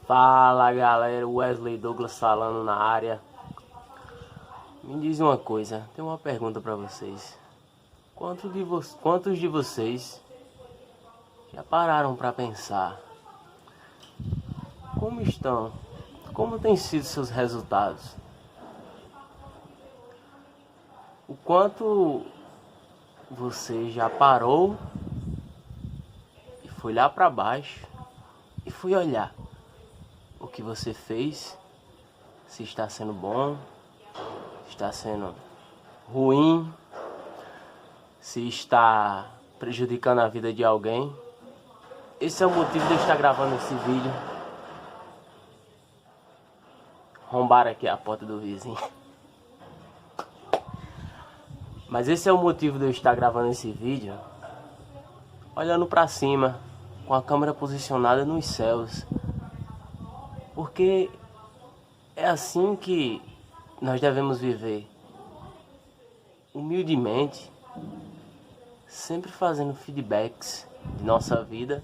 Fala galera, Wesley Douglas falando na área. Me diz uma coisa, tenho uma pergunta pra vocês. Quantos de vocês já pararam pra pensar como estão? Como têm sido seus resultados? O quanto você já parou e foi lá pra baixo e foi olhar o que você fez, se está sendo bom, se está sendo ruim, se está prejudicando a vida de alguém. Esse é o motivo de eu estar gravando esse vídeo. Arrombaram aqui a porta do vizinho. Mas esse é o motivo de eu estar gravando esse vídeo olhando para cima, com a câmera posicionada nos céus. Porque é assim que nós devemos viver, humildemente, sempre fazendo feedbacks de nossa vida,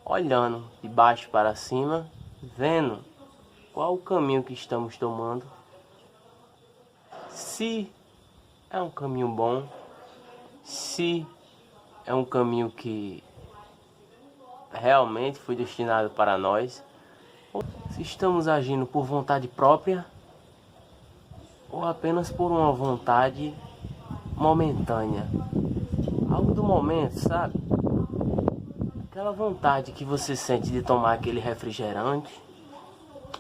olhando de baixo para cima, vendo qual o caminho que estamos tomando, se é um caminho bom, se é um caminho que realmente foi destinado para nós, ou se estamos agindo por vontade própria ou apenas por uma vontade momentânea, algo do momento, sabe? Aquela vontade que você sente de tomar aquele refrigerante,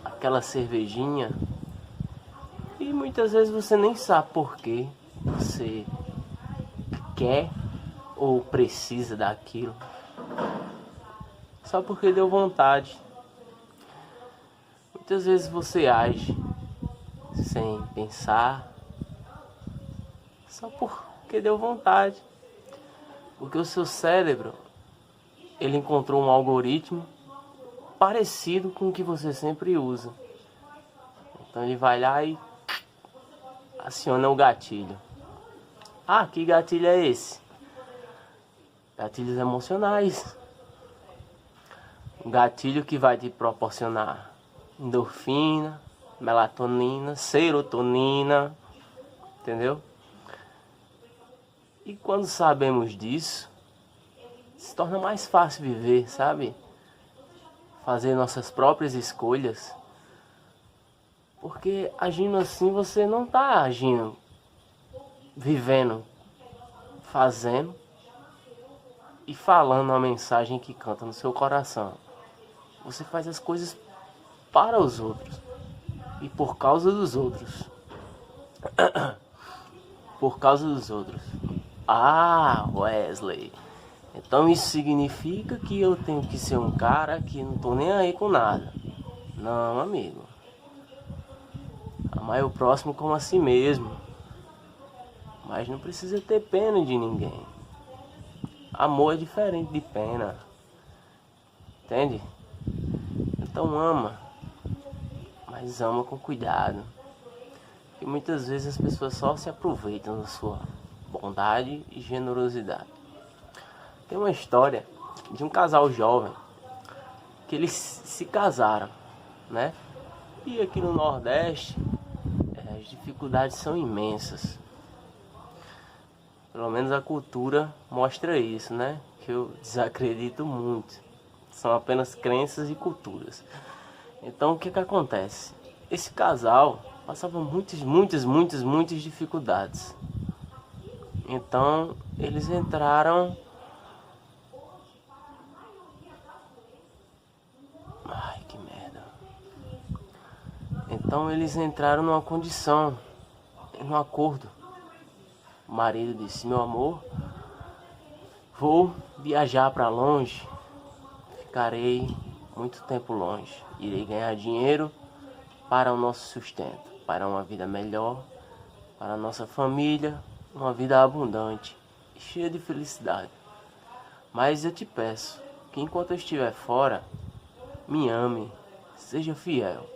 aquela cervejinha, e muitas vezes você nem sabe por que você quer ou precisa daquilo, só porque deu vontade. Muitas vezes você age sem pensar, só porque deu vontade, porque o seu cérebro, ele encontrou um algoritmo parecido com o que você sempre usa. Então ele vai lá e aciona o gatilho. Ah, que gatilho é esse? Gatilhos emocionais. Um gatilho que vai te proporcionar endorfina, melatonina, serotonina, entendeu? E quando sabemos disso, se torna mais fácil viver, sabe? Fazer nossas próprias escolhas. Porque agindo assim você não está agindo, vivendo, fazendo e falando uma mensagem que canta no seu coração. Você faz as coisas para os outros e por causa dos outros. Por causa dos outros. Ah, Wesley, então isso significa que eu tenho que ser um cara que não tô nem aí com nada. Não, amigo. Amar o próximo como a si mesmo. Mas não precisa ter pena de ninguém. Amor é diferente de pena. Entende? Então ama. Mas ama com cuidado. E muitas vezes as pessoas só se aproveitam da sua bondade e generosidade. Tem uma história de um casal jovem que eles se casaram, né? E aqui no Nordeste as dificuldades são imensas. Pelo menos a cultura mostra isso, né? Que eu desacredito muito. São apenas crenças e culturas. Então o que acontece? Esse casal passava muitas dificuldades. Então eles entraram... Ai, que merda. Então eles entraram numa condição, num acordo. O marido disse: meu amor, vou viajar para longe, ficarei muito tempo longe, irei ganhar dinheiro para o nosso sustento, para uma vida melhor, para a nossa família, uma vida abundante e cheia de felicidade. Mas eu te peço que enquanto eu estiver fora, me ame, seja fiel,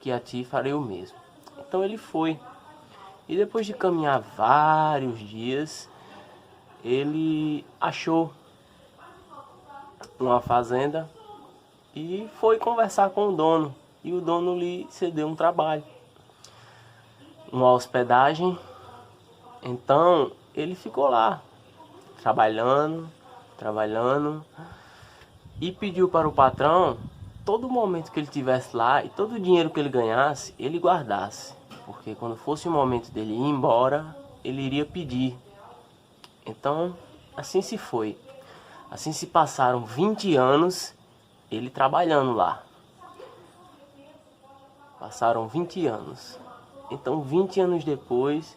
que a ti farei o mesmo. Então ele foi. E depois de caminhar vários dias, ele achou uma fazenda e foi conversar com o dono. E o dono lhe cedeu um trabalho, uma hospedagem. Então ele ficou lá, trabalhando, e pediu para o patrão, todo momento que ele tivesse lá e todo o dinheiro que ele ganhasse, ele guardasse. Porque quando fosse o momento dele ir embora, ele iria pedir. Então, assim se foi. Assim se passaram 20 anos ele trabalhando lá. Passaram 20 anos. Então, 20 anos depois,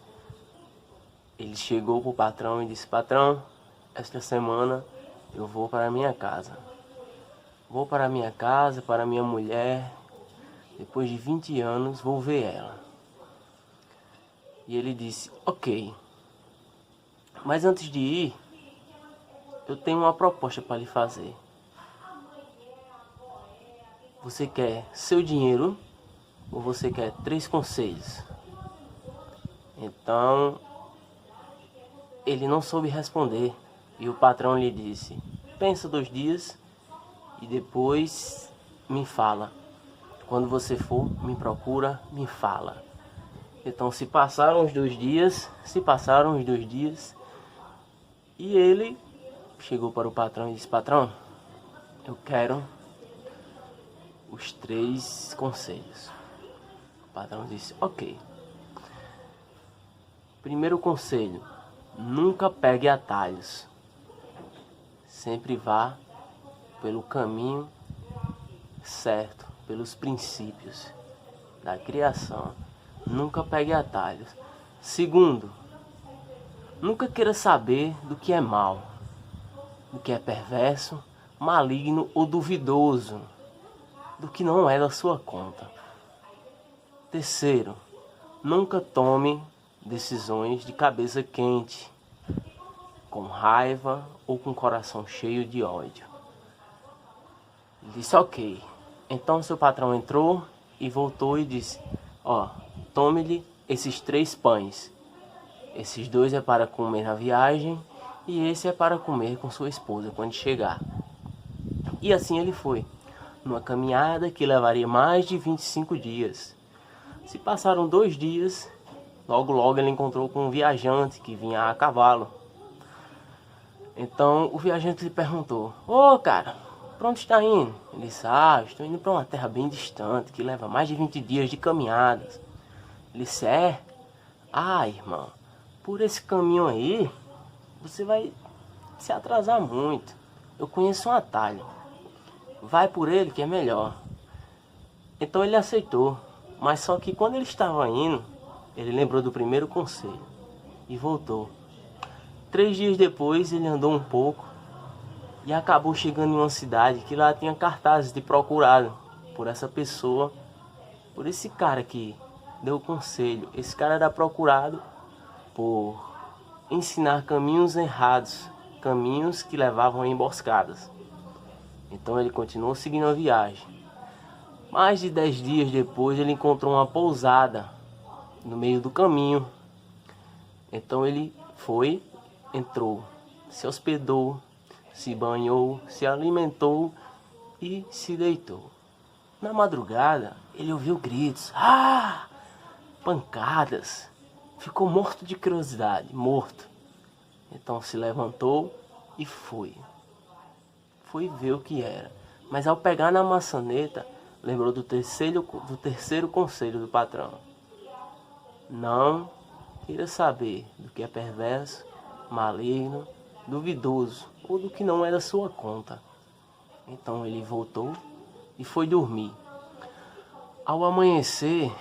ele chegou para o patrão e disse: patrão, esta semana eu vou para a minha casa. Vou para a minha casa, para a minha mulher. Depois de 20 anos vou ver ela. E ele disse: ok. Mas antes de ir, eu tenho uma proposta para lhe fazer. Você quer seu dinheiro ou você quer 3 conselhos? Então, ele não soube responder. E o patrão lhe disse: pensa 2 dias e depois me fala. Quando você for, me procura, me fala. Então se passaram os 2 dias, e ele chegou para o patrão e disse: patrão, eu quero os 3 conselhos. O patrão disse: ok. Primeiro conselho: nunca pegue atalhos. Sempre vá pelo caminho certo, pelos princípios da criação. Nunca pegue atalhos. Segundo, nunca queira saber do que é mal, do que é perverso, maligno ou duvidoso, do que não é da sua conta. Terceiro, nunca tome decisões de cabeça quente, com raiva ou com coração cheio de ódio. Ele disse: ok. Então seu patrão entrou e voltou e disse: ó, tome-lhe esses 3 pães. Esses 2 é para comer na viagem e esse é para comer com sua esposa quando chegar. E assim ele foi, numa caminhada que levaria mais de 25 dias. Se passaram 2 dias, logo ele encontrou com um viajante que vinha a cavalo. Então o viajante lhe perguntou: ô cara, pra onde está indo? Ele disse: ah, estou indo para uma terra bem distante, que leva mais de 20 dias de caminhadas. Ele disse: é? Ah, irmão, por esse caminho aí, você vai se atrasar muito. Eu conheço um atalho. Vai por ele que é melhor. Então ele aceitou. Mas só que quando ele estava indo, ele lembrou do primeiro conselho e voltou. 3 dias depois ele andou um pouco e acabou chegando em uma cidade que lá tinha cartazes de procurado por essa pessoa, por esse cara que deu o conselho. Esse cara era procurado por ensinar caminhos errados, caminhos que levavam a emboscadas. Então ele continuou seguindo a viagem. Mais de 10 dias depois ele encontrou uma pousada no meio do caminho. Então ele foi, entrou, se hospedou, se banhou, se alimentou e se deitou. Na madrugada ele ouviu gritos, pancadas. Ficou morto de curiosidade, morto. Então se levantou e foi ver o que era. Mas ao pegar na maçaneta, lembrou do terceiro conselho do patrão: não queira saber do que é perverso, maligno, duvidoso ou do que não é da sua conta. Então ele voltou e foi dormir. Ao amanhecer,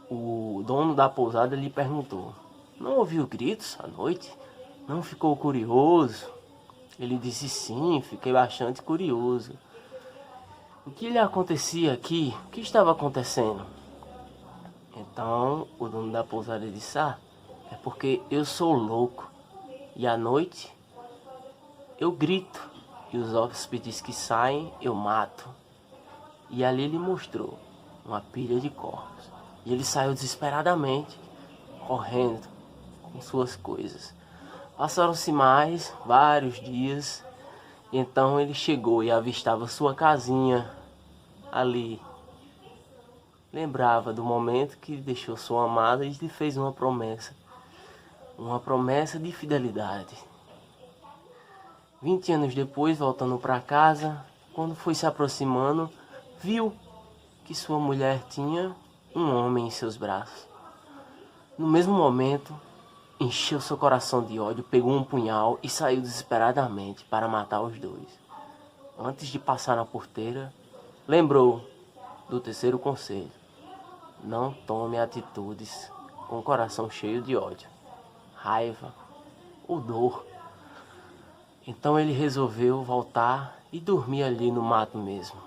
o dono da pousada lhe perguntou: não ouviu gritos à noite? Não ficou curioso? Ele disse: sim, fiquei bastante curioso. O que lhe acontecia aqui? O que estava acontecendo? Então o dono da pousada disse: é porque eu sou louco e à noite eu grito e os hóspedes que saem eu mato. E ali ele mostrou uma pilha de corpos e ele saiu desesperadamente, correndo com suas coisas. Passaram-se mais vários dias Então ele chegou e avistava sua casinha ali. Lembrava do momento que deixou sua amada e lhe fez uma promessa. Uma promessa de fidelidade. 20 anos depois, voltando para casa, quando foi se aproximando, viu que sua mulher tinha um homem em seus braços. No mesmo momento, encheu seu coração de ódio, pegou um punhal e saiu desesperadamente para matar os dois. Antes de passar na porteira, lembrou do terceiro conselho: não tome atitudes com o coração cheio de ódio, raiva ou dor. Então ele resolveu voltar e dormir ali no mato mesmo.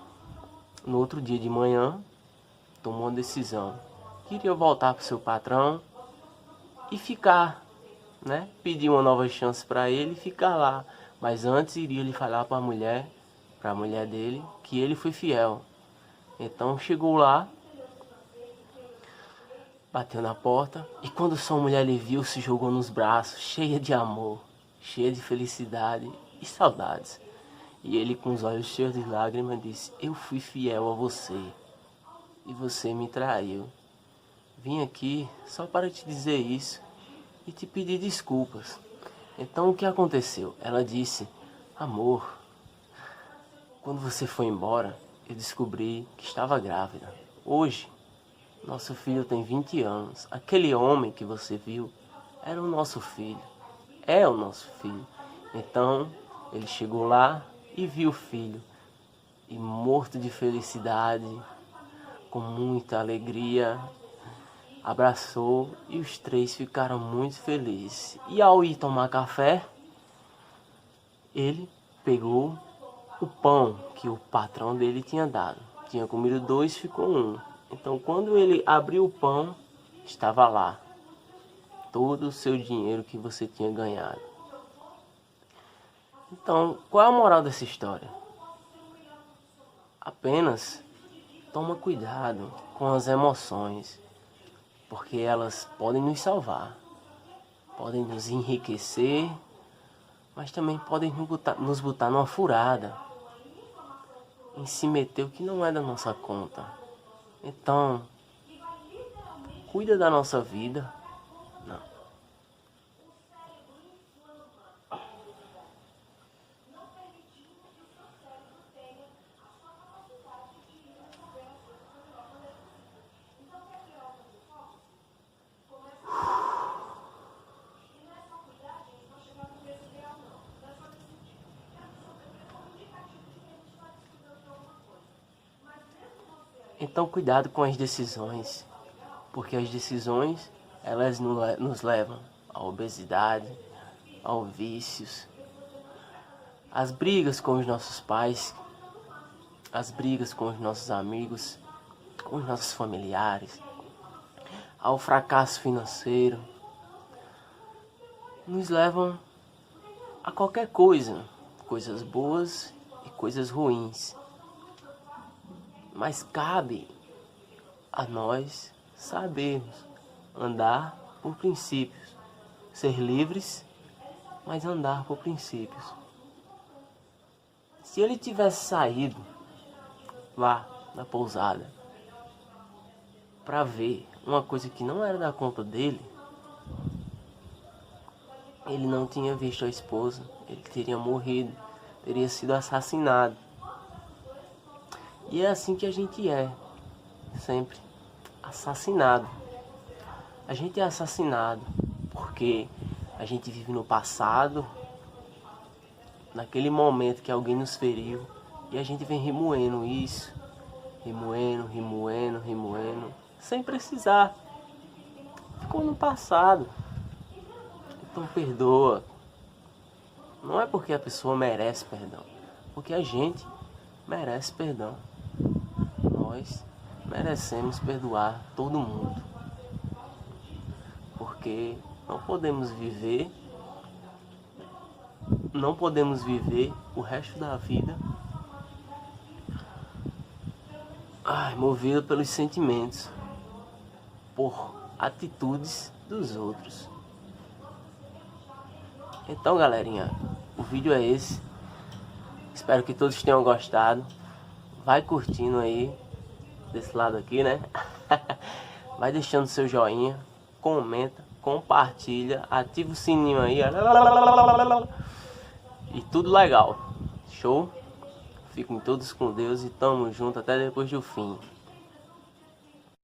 No outro dia de manhã, tomou uma decisão. Queria voltar para o seu patrão e ficar, né? Pedir uma nova chance para ele e ficar lá. Mas antes iria lhe falar para a mulher dele, que ele foi fiel. Então chegou lá, bateu na porta e quando sua mulher lhe viu, se jogou nos braços, cheia de amor, cheia de felicidade e saudades. E ele, com os olhos cheios de lágrimas, disse: eu fui fiel a você e você me traiu. Vim aqui só para te dizer isso e te pedir desculpas. Então o que aconteceu? Ela disse: amor, quando você foi embora, eu descobri que estava grávida. Hoje, nosso filho tem 20 anos. Aquele homem que você viu era o nosso filho. É o nosso filho. Então, ele chegou lá e viu o filho. E morto de felicidade, com muita alegria, abraçou e os três ficaram muito felizes. E ao ir tomar café, ele pegou o pão que o patrão dele tinha dado. Tinha comido 2, ficou 1. Então quando ele abriu o pão, estava lá todo o seu dinheiro que você tinha ganhado. Então, qual é a moral dessa história? Apenas toma cuidado com as emoções, porque elas podem nos salvar, podem nos enriquecer, mas também podem nos botar numa furada, em se meter o que não é da nossa conta. Então, cuida da nossa vida. Não. Então cuidado com as decisões, porque as decisões elas nos levam à obesidade, aos vícios, às brigas com os nossos pais, às brigas com os nossos amigos, com os nossos familiares, ao fracasso financeiro, nos levam a qualquer coisa, coisas boas e coisas ruins. Mas cabe a nós sabermos andar por princípios, ser livres, mas andar por princípios. Se ele tivesse saído lá na pousada para ver uma coisa que não era da conta dele, ele não tinha visto a esposa, ele teria morrido, teria sido assassinado. E é assim que a gente é, sempre assassinado. A gente é assassinado porque a gente vive no passado, naquele momento que alguém nos feriu, e a gente vem remoendo isso, remoendo, sem precisar. Ficou no passado. Então perdoa. Não é porque a pessoa merece perdão, porque a gente merece perdão. Nós merecemos perdoar todo mundo, porque não podemos viver o resto da vida movido pelos sentimentos, por atitudes dos outros. Então galerinha, o vídeo é esse. Espero que todos tenham gostado. Vai curtindo aí, desse lado aqui, né? Vai deixando seu joinha, comenta, compartilha, ativa o sininho aí, ó. E tudo legal. Show? Fiquem todos com Deus e tamo junto até depois do fim.